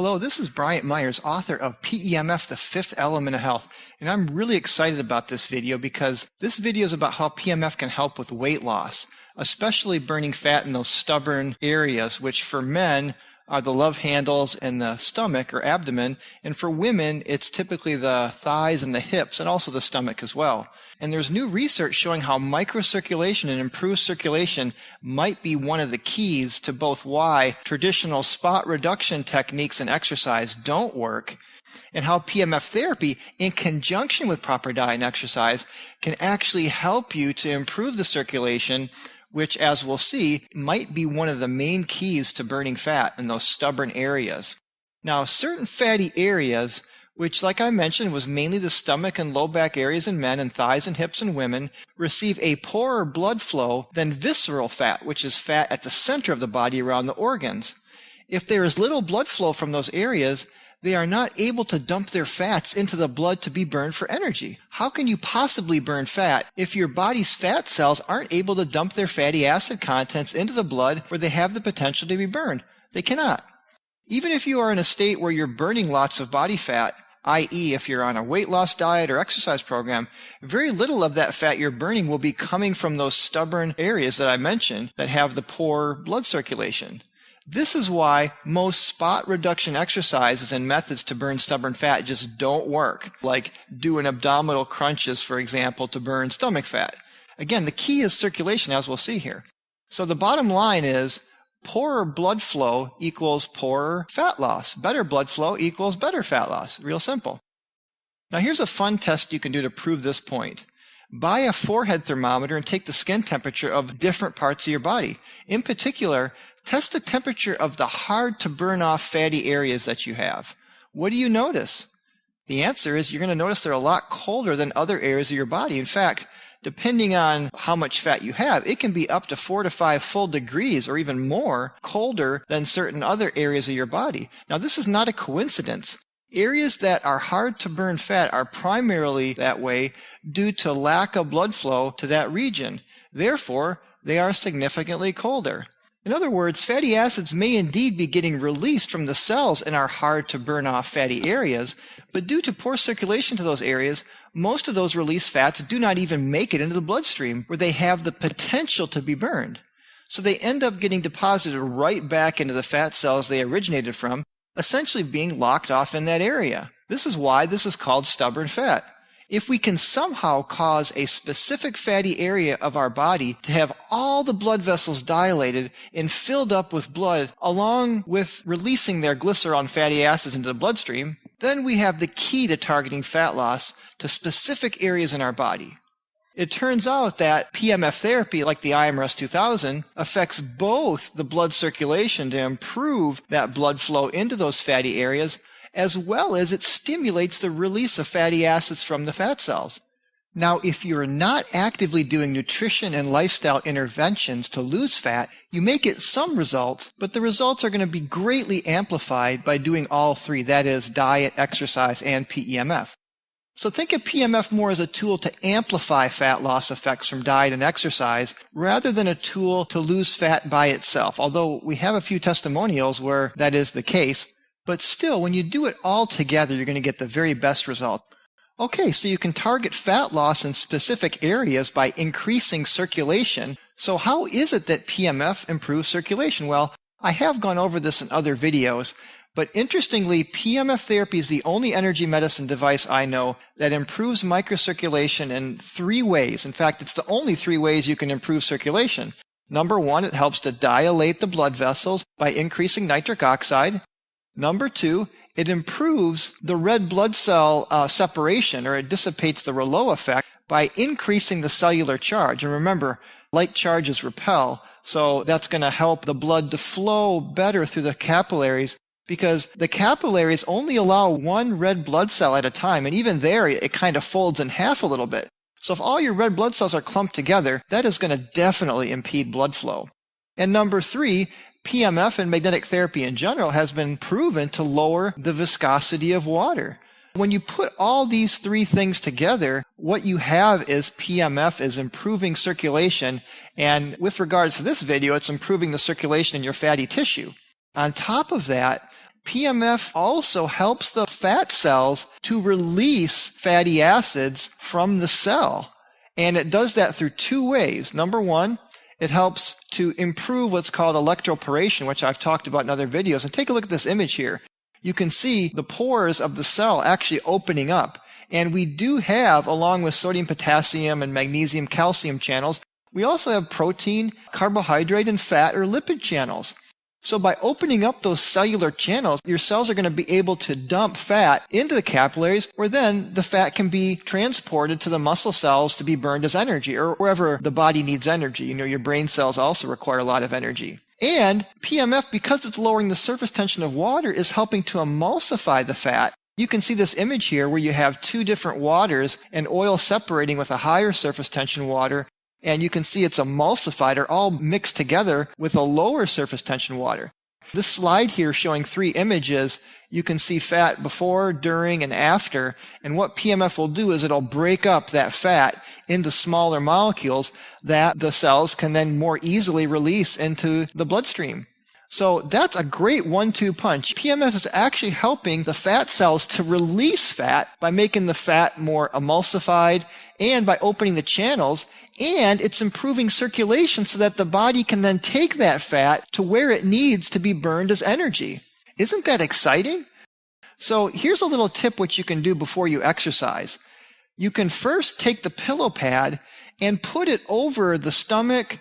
Hello, this is Bryant Myers, author of PEMF, the Fifth Element of Health. And I'm really excited about this video because this video is about how PEMF can help with weight loss, especially burning fat in those stubborn areas, which for men are the love handles and the stomach or abdomen. And for women, it's typically the thighs and the hips and also the stomach as well. And there's new research showing how microcirculation and improved circulation might be one of the keys to both why traditional spot reduction techniques and exercise don't work, and how PEMF therapy, in conjunction with proper diet and exercise, can actually help you to improve the circulation, which, as we'll see, might be one of the main keys to burning fat in those stubborn areas. Now, certain fatty areas, which, like I mentioned, was mainly the stomach and low back areas in men and thighs and hips in women, receive a poorer blood flow than visceral fat, which is fat at the center of the body around the organs. If there is little blood flow from those areas, they are not able to dump their fats into the blood to be burned for energy. How can you possibly burn fat if your body's fat cells aren't able to dump their fatty acid contents into the blood where they have the potential to be burned? They cannot. Even if you are in a state where you're burning lots of body fat, i.e. if you're on a weight loss diet or exercise program, very little of that fat you're burning will be coming from those stubborn areas that I mentioned that have the poor blood circulation. This is why most spot reduction exercises and methods to burn stubborn fat just don't work, like doing abdominal crunches, for example, to burn stomach fat. Again, the key is circulation, as we'll see here. So the bottom line is poorer blood flow equals poorer fat loss. Better blood flow equals better fat loss. Real simple. Now here's a fun test you can do to prove this point. Buy a forehead thermometer and take the skin temperature of different parts of your body. In particular, test the temperature of the hard to burn off fatty areas that you have. What do you notice? The answer is you're going to notice they're a lot colder than other areas of your body. In fact, depending on how much fat you have, it can be up to 4 to 5 full degrees or even more colder than certain other areas of your body. Now, this is not a coincidence. Areas that are hard to burn fat are primarily that way due to lack of blood flow to that region. Therefore, they are significantly colder. In other words, fatty acids may indeed be getting released from the cells in our hard to burn off fatty areas, but due to poor circulation to those areas, most of those released fats do not even make it into the bloodstream where they have the potential to be burned. So they end up getting deposited right back into the fat cells they originated from, essentially being locked off in that area. This is why this is called stubborn fat. If we can somehow cause a specific fatty area of our body to have all the blood vessels dilated and filled up with blood, along with releasing their glycerol fatty acids into the bloodstream, then we have the key to targeting fat loss to specific areas in our body. It turns out that PEMF therapy, like the IMRS 2000, affects both the blood circulation to improve that blood flow into those fatty areas, as well as it stimulates the release of fatty acids from the fat cells. Now, if you're not actively doing nutrition and lifestyle interventions to lose fat, you may get some results, but the results are going to be greatly amplified by doing all three, that is, diet, exercise, and PEMF. So think of PEMF more as a tool to amplify fat loss effects from diet and exercise rather than a tool to lose fat by itself, although we have a few testimonials where that is the case. But still, when you do it all together, you're going to get the very best result. Okay, so you can target fat loss in specific areas by increasing circulation. So how is it that PEMF improves circulation? Well, I have gone over this in other videos, but interestingly, PEMF therapy is the only energy medicine device I know that improves microcirculation in 3 ways. In fact, it's the only 3 ways you can improve circulation. Number 1, it helps to dilate the blood vessels by increasing nitric oxide. Number 2, it improves the red blood cell separation, or it dissipates the Rayleigh effect by increasing the cellular charge. And remember, like charges repel, so that's going to help the blood to flow better through the capillaries, because the capillaries only allow 1 red blood cell at a time, and even there it kind of folds in half a little bit. So if all your red blood cells are clumped together, that is going to definitely impede blood flow. And number 3, PEMF and magnetic therapy in general has been proven to lower the viscosity of water. When you put all these 3 things together, what you have is PEMF is improving circulation, and with regards to this video, it's improving the circulation in your fatty tissue. On top of that, PMF also helps the fat cells to release fatty acids from the cell. And it does that through two ways. Number one, it helps to improve what's called electroporation, which I've talked about in other videos. And take a look at this image here. You can see the pores of the cell actually opening up. And we do have, along with sodium, potassium, and magnesium, calcium channels, we also have protein, carbohydrate, and fat or lipid channels. So by opening up those cellular channels, your cells are going to be able to dump fat into the capillaries, where then the fat can be transported to the muscle cells to be burned as energy, or wherever the body needs energy. You know, your brain cells also require a lot of energy. And PMF, because it's lowering the surface tension of water, is helping to emulsify the fat. You can see this image here where you have two different waters and oil separating with a higher surface tension water. And you can see it's emulsified or all mixed together with a lower surface tension water. This slide here showing three images, you can see fat before, during, and after. And what PMF will do is it'll break up that fat into smaller molecules that the cells can then more easily release into the bloodstream. So that's a great 1-2 punch. PMF is actually helping the fat cells to release fat by making the fat more emulsified and by opening the channels, and it's improving circulation so that the body can then take that fat to where it needs to be burned as energy. Isn't that exciting? So here's a little tip what you can do before you exercise. You can first take the pillow pad and put it over the stomach,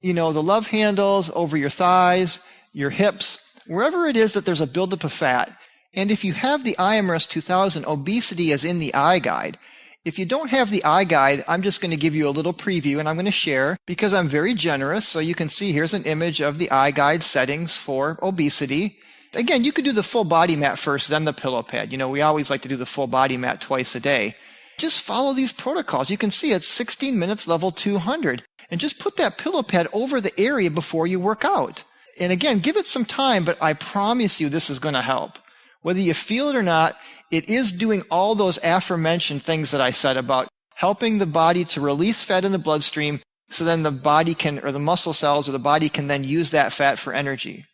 the love handles, over your thighs, your hips, wherever it is that there's a buildup of fat. And if you have the IMRS 2000, obesity is in the eye guide. If you don't have the eye guide, I'm just going to give you a little preview and I'm going to share because I'm very generous. So you can see here's an image of the eye guide settings for obesity. Again, you could do the full body mat first, then the pillow pad. We always like to do the full body mat twice a day. Just follow these protocols. You can see it's 16 minutes, level 200. And just put that pillow pad over the area before you work out. And again, give it some time, but I promise you this is going to help. Whether you feel it or not, it is doing all those aforementioned things that I said about helping the body to release fat in the bloodstream so then the body can, or the muscle cells or the body can then use that fat for energy.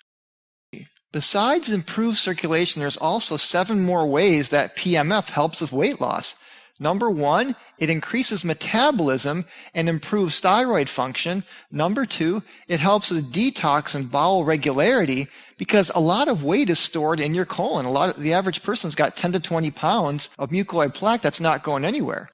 Besides improved circulation, there's also 7 more ways that PMF helps with weight loss. Number 1, it increases metabolism and improves thyroid function. Number 2, it helps with detox and bowel regularity because a lot of weight is stored in your colon. The average person's got 10 to 20 pounds of mucoid plaque that's not going anywhere.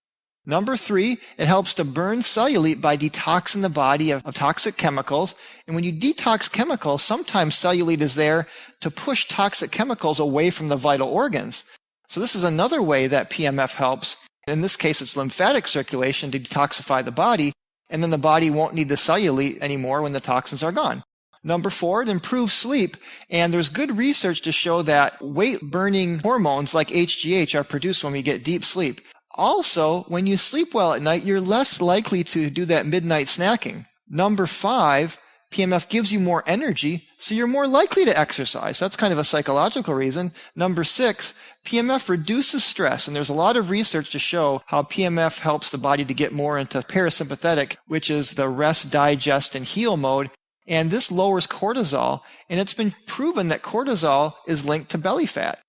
Number 3, it helps to burn cellulite by detoxing the body of toxic chemicals. And when you detox chemicals, sometimes cellulite is there to push toxic chemicals away from the vital organs. So this is another way that PMF helps. In this case, it's lymphatic circulation to detoxify the body, and then the body won't need the cellulite anymore when the toxins are gone. Number 4, it improves sleep, and there's good research to show that weight-burning hormones like HGH are produced when we get deep sleep. Also, when you sleep well at night, you're less likely to do that midnight snacking. Number 5, PMF gives you more energy, so you're more likely to exercise. That's kind of a psychological reason. Number 6, PMF reduces stress, and there's a lot of research to show how PMF helps the body to get more into parasympathetic, which is the rest, digest, and heal mode. And this lowers cortisol, and it's been proven that cortisol is linked to belly fat.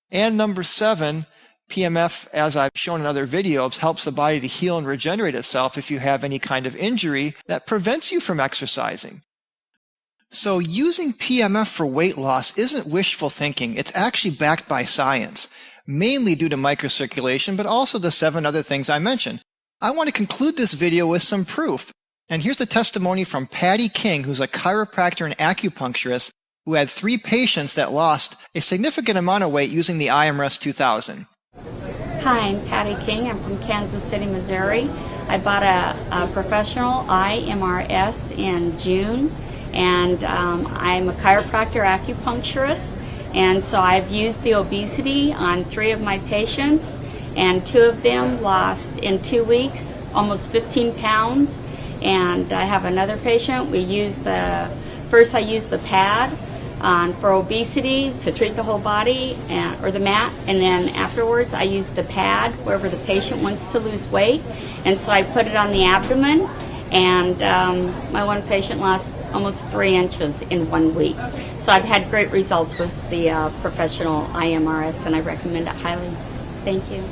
And number 7, PMF, as I've shown in other videos, helps the body to heal and regenerate itself if you have any kind of injury that prevents you from exercising. So using PMF for weight loss isn't wishful thinking. It's actually backed by science, mainly due to microcirculation, but also the 7 other things I mentioned. I want to conclude this video with some proof. And here's the testimony from Patty King, who's a chiropractor and acupuncturist who had 3 patients that lost a significant amount of weight using the IMRS 2000. Hi, I'm Patty King. I'm from Kansas City, Missouri. I bought a professional IMRS in June. And I'm a chiropractor acupuncturist, and so I've used the obesity on 3 of my patients, and 2 of them lost in 2 weeks almost 15 pounds. And I have another patient. I used the pad for obesity to treat the whole body, or the mat, and then afterwards I used the pad wherever the patient wants to lose weight, and so I put it on the abdomen. and my one patient lost almost 3 inches in 1 week. So I've had great results with the professional IMRS, and I recommend it highly. Thank you.